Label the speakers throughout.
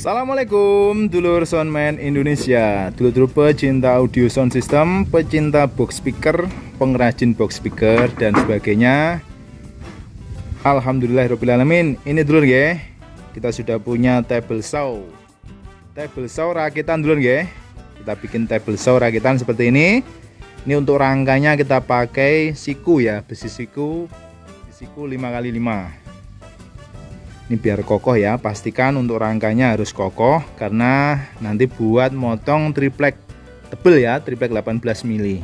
Speaker 1: Assalamualaikum dulur soundman Indonesia, dulur-dulur pecinta audio sound system, pecinta box speaker, pengrajin box speaker dan sebagainya. Alhamdulillahirobbilalamin. Ini dulur ya, kita sudah punya table saw. Table saw rakitan dulur ya. Kita bikin table saw rakitan seperti ini. Ini untuk rangkanya kita pakai siku ya, besi siku 5x5. Ini biar kokoh ya, pastikan untuk rangkanya harus kokoh karena nanti buat motong triplek tebel ya, triplek 18 mili.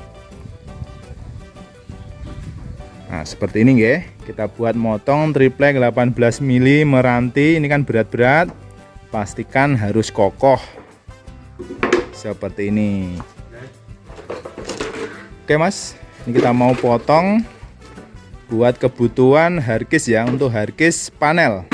Speaker 1: Nah seperti ini ya, kita buat motong triplek 18 mili meranti. Ini kan berat-berat, pastikan harus kokoh seperti ini. Oke mas, ini kita mau potong buat kebutuhan hardcase ya, untuk hardcase panel.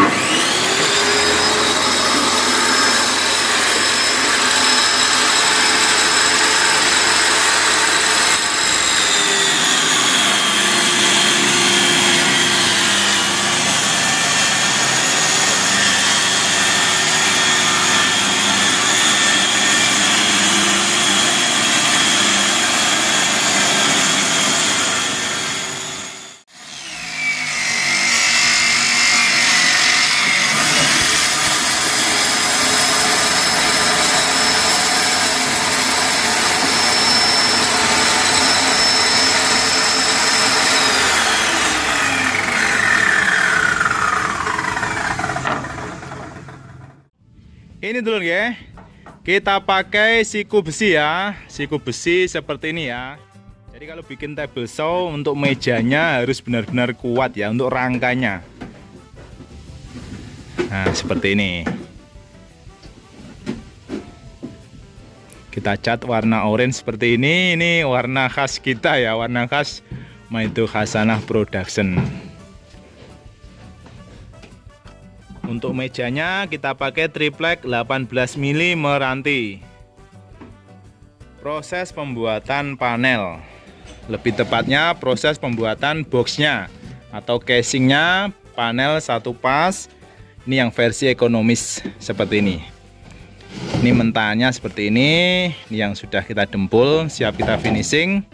Speaker 1: Ini dulu ya, kita pakai siku besi ya, siku besi seperti ini ya. Jadi kalau bikin table saw untuk mejanya harus benar-benar kuat ya, untuk rangkanya. Nah seperti ini. Kita cat warna orange seperti ini warna khas kita ya, warna khas Maido Hasanah Production. Untuk mejanya kita pakai triplek 18 mili meranti. Proses pembuatan panel, lebih tepatnya proses pembuatan boxnya atau casingnya, panel satu pas. Ini yang versi ekonomis seperti ini. Ini mentahnya seperti ini yang sudah kita dempul, siap kita finishing.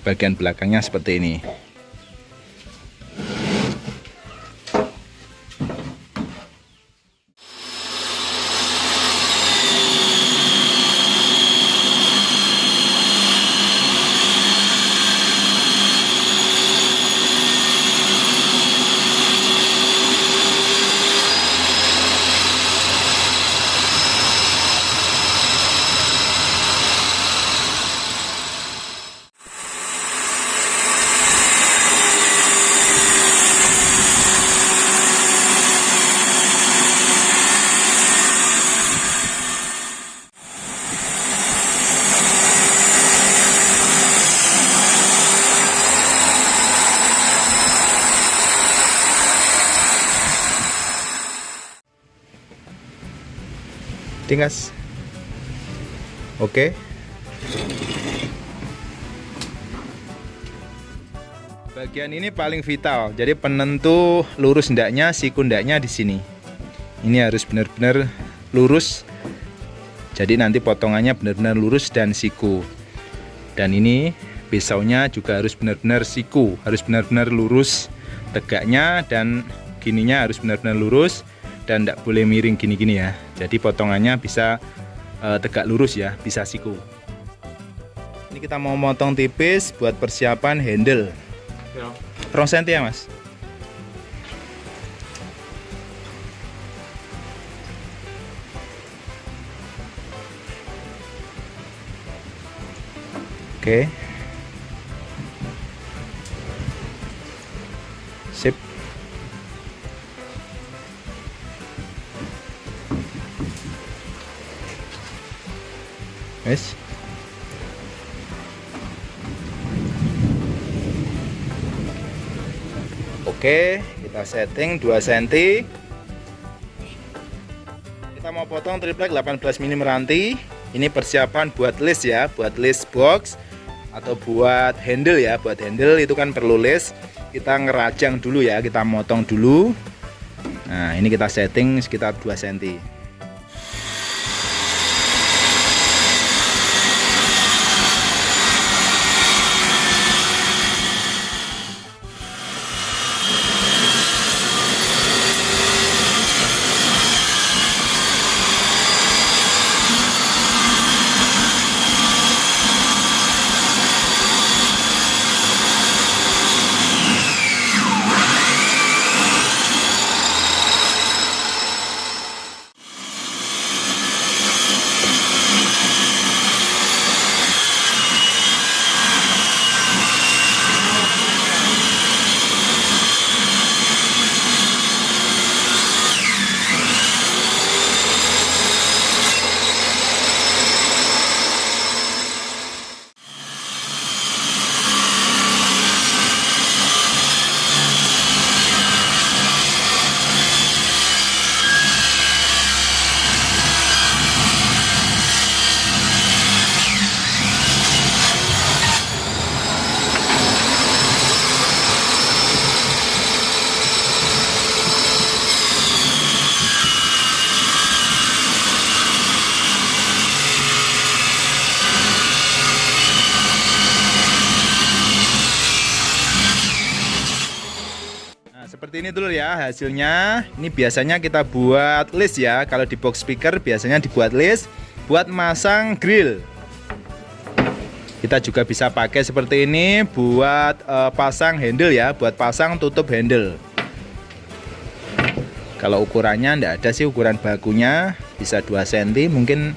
Speaker 1: Bagian belakangnya seperti ini. Tinggas. Oke. Bagian ini paling vital. Jadi penentu lurus ndaknya, siku ndaknya di sini. Ini harus benar-benar lurus. Jadi nanti potongannya benar-benar lurus dan siku. Dan ini pisaunya juga harus benar-benar siku, harus benar-benar lurus tegaknya, dan gininya harus benar-benar lurus. Dan tidak boleh miring gini-gini ya. Jadi potongannya bisa tegak lurus ya, bisa siku. Ini kita mau motong tipis buat persiapan handle. Ya. 2 cm ya mas. Oke. Sip. Yes. Oke, kita setting 2 cm. Kita mau potong triplek 18 mili meranti. Ini persiapan buat list ya, buat list box atau buat handle ya. Buat handle itu kan perlu list. kita ngerajang dulu ya, kita motong dulu. Nah ini kita setting sekitar 2 cm. Seperti ini dulu ya hasilnya. Ini biasanya kita buat list ya. Kalau di box speaker biasanya dibuat list buat masang grill. Kita juga bisa pakai seperti ini buat pasang handle ya, buat pasang tutup handle. Kalau ukurannya enggak ada sih ukuran bakunya, bisa 2 cm, mungkin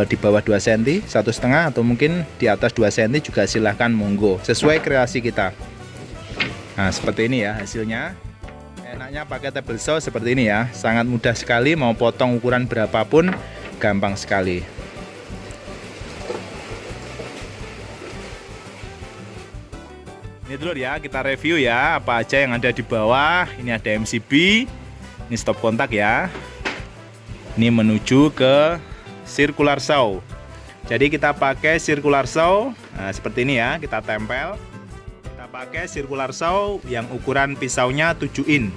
Speaker 1: di bawah 2 cm, 1,5 atau mungkin di atas 2 cm juga silahkan monggo, sesuai kreasi kita. Nah seperti ini ya hasilnya. Enaknya pakai table saw seperti ini ya, sangat mudah sekali, mau potong ukuran berapapun gampang sekali. Ini dulu ya, kita review ya apa aja yang ada di bawah. Ini ada MCB, ini stop kontak ya. Ini menuju ke circular saw. Jadi kita pakai circular saw, nah, seperti ini ya, kita tempel. Kita pakai circular saw yang ukuran pisaunya 7 in.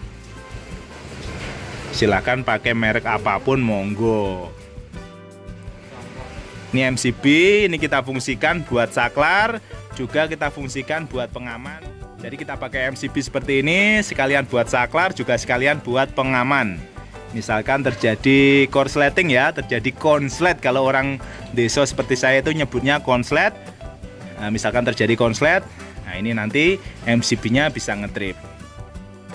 Speaker 1: Silahkan pakai merek apapun monggo. Ini MCB, ini kita fungsikan buat saklar, juga kita fungsikan buat pengaman. Jadi kita pakai MCB seperti ini, sekalian buat saklar, juga sekalian buat pengaman. Misalkan terjadi korsleting ya, terjadi konslet, kalau orang desa seperti saya itu nyebutnya konslet. Nah, misalkan terjadi konslet, nah ini nanti MCB-nya bisa ngetrip.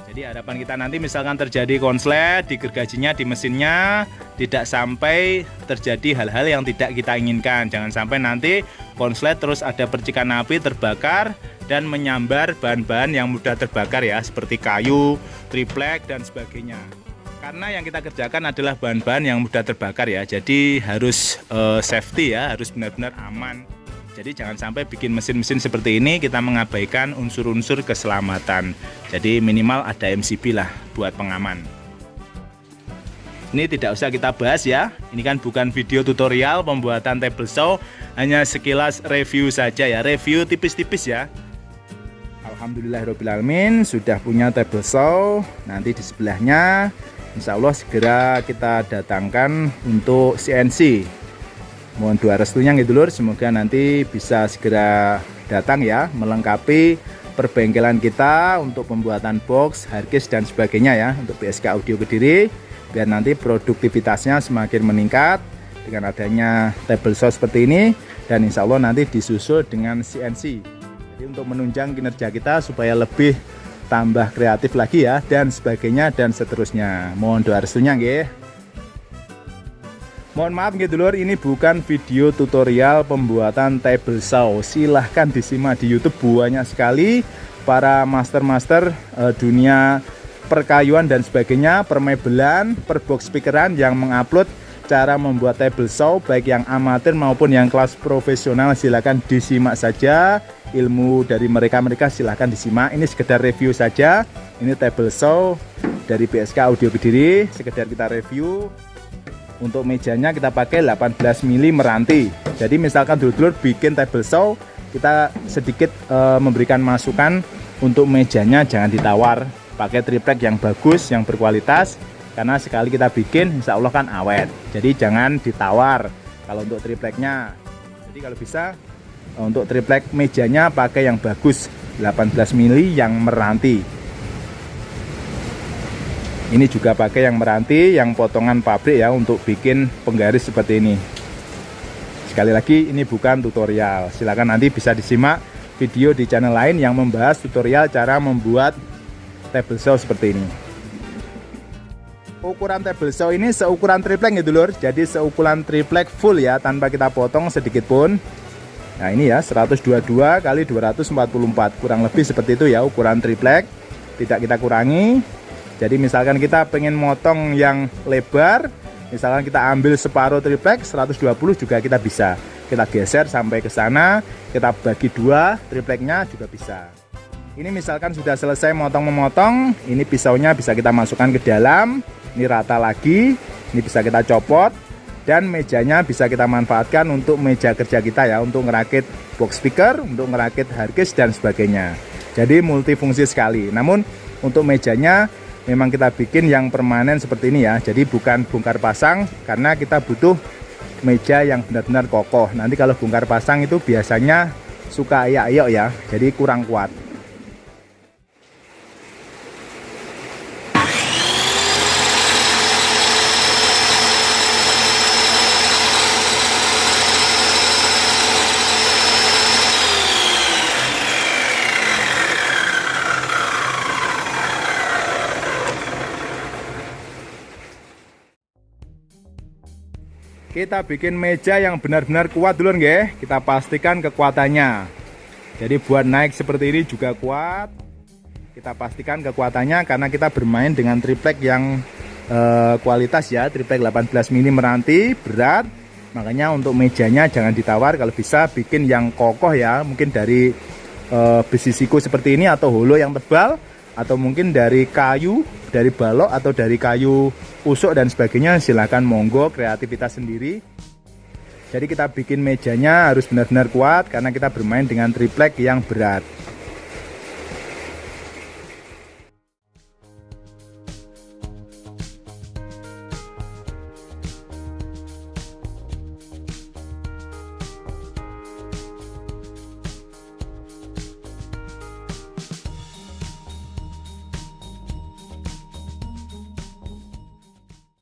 Speaker 1: Jadi harapan kita nanti misalkan terjadi konslet di gergajinya, di mesinnya, tidak sampai terjadi hal-hal yang tidak kita inginkan. Jangan sampai nanti konslet terus ada percikan api, terbakar dan menyambar bahan-bahan yang mudah terbakar ya, seperti kayu, triplek dan sebagainya. Karena yang kita kerjakan adalah bahan-bahan yang mudah terbakar ya, jadi harus safety ya, harus benar-benar aman. Jadi jangan sampai bikin mesin-mesin seperti ini kita mengabaikan unsur-unsur keselamatan. Jadi minimal ada MCB lah buat pengaman. Ini tidak usah kita bahas ya. Ini kan bukan video tutorial pembuatan table saw, hanya sekilas review saja ya, review tipis-tipis ya. Alhamdulillahirobbilalamin sudah punya table saw. Nanti di sebelahnya insya Allah segera kita datangkan untuk CNC. Mohon doa restunya gitu lur, semoga nanti bisa segera datang ya, melengkapi perbengkelan kita untuk pembuatan box, hardcase dan sebagainya ya, untuk PSK Audio Kediri, biar nanti produktivitasnya semakin meningkat dengan adanya table saw seperti ini, dan insya Allah nanti disusul dengan CNC. Jadi untuk menunjang kinerja kita supaya lebih tambah kreatif lagi ya, dan sebagainya dan seterusnya. Mohon doa restunya nggih. Mohon maaf gitu lur, ini bukan video tutorial pembuatan table saw. Silahkan disimak di YouTube, banyak sekali para master-master dunia perkayuan dan sebagainya, permebelan, perbox speakeran yang mengupload cara membuat table saw, baik yang amatir maupun yang kelas profesional. Silahkan disimak saja ilmu dari mereka silahkan disimak. Ini sekedar review saja. Ini table saw dari PSK Audio Kediri, sekedar kita review. Untuk mejanya kita pakai 18 mili meranti. Jadi misalkan dulur-dulur bikin table saw, kita sedikit memberikan masukan untuk mejanya jangan ditawar, pakai triplek yang bagus, yang berkualitas, karena sekali kita bikin insya Allah kan awet. Jadi jangan ditawar kalau untuk tripleknya. Jadi kalau bisa untuk triplek mejanya pakai yang bagus, 18 mili yang meranti. Ini juga pakai yang meranti, yang potongan pabrik ya, untuk bikin penggaris seperti ini. Sekali lagi ini bukan tutorial, silahkan nanti bisa disimak video di channel lain yang membahas tutorial cara membuat table saw seperti ini. Ukuran table saw ini seukuran triplek gitu lur, jadi seukuran triplek full ya, tanpa kita potong sedikit pun. Nah ini ya 122 kali 244, kurang lebih seperti itu ya ukuran triplek, tidak kita kurangi. Jadi misalkan kita pengen motong yang lebar, misalkan kita ambil separuh triplek 120 juga kita bisa. Kita geser sampai ke sana, kita bagi dua tripleknya juga bisa. Ini misalkan sudah selesai motong-memotong, ini pisaunya bisa kita masukkan ke dalam. Ini rata lagi, ini bisa kita copot, dan mejanya bisa kita manfaatkan untuk meja kerja kita ya, untuk ngerakit box speaker, untuk ngerakit hardcase dan sebagainya. Jadi multifungsi sekali. Namun untuk mejanya memang kita bikin yang permanen seperti ini ya, jadi bukan bongkar pasang, karena kita butuh meja yang benar-benar kokoh. Nanti kalau bongkar pasang itu biasanya suka ayak-ayak ya, jadi kurang kuat. Kita bikin meja yang benar-benar kuat dulu nggih. Kita pastikan kekuatannya. Jadi buat naik seperti ini juga kuat. Kita pastikan kekuatannya karena kita bermain dengan triplek yang kualitas ya, triplek 18 mili meranti, berat. Makanya untuk mejanya jangan ditawar, kalau bisa bikin yang kokoh ya, mungkin dari besi siku seperti ini atau holo yang tebal, atau mungkin dari kayu, dari balok atau dari kayu usuk dan sebagainya, silahkan monggo, kreativitas sendiri. Jadi kita bikin mejanya harus benar-benar kuat karena kita bermain dengan triplek yang berat.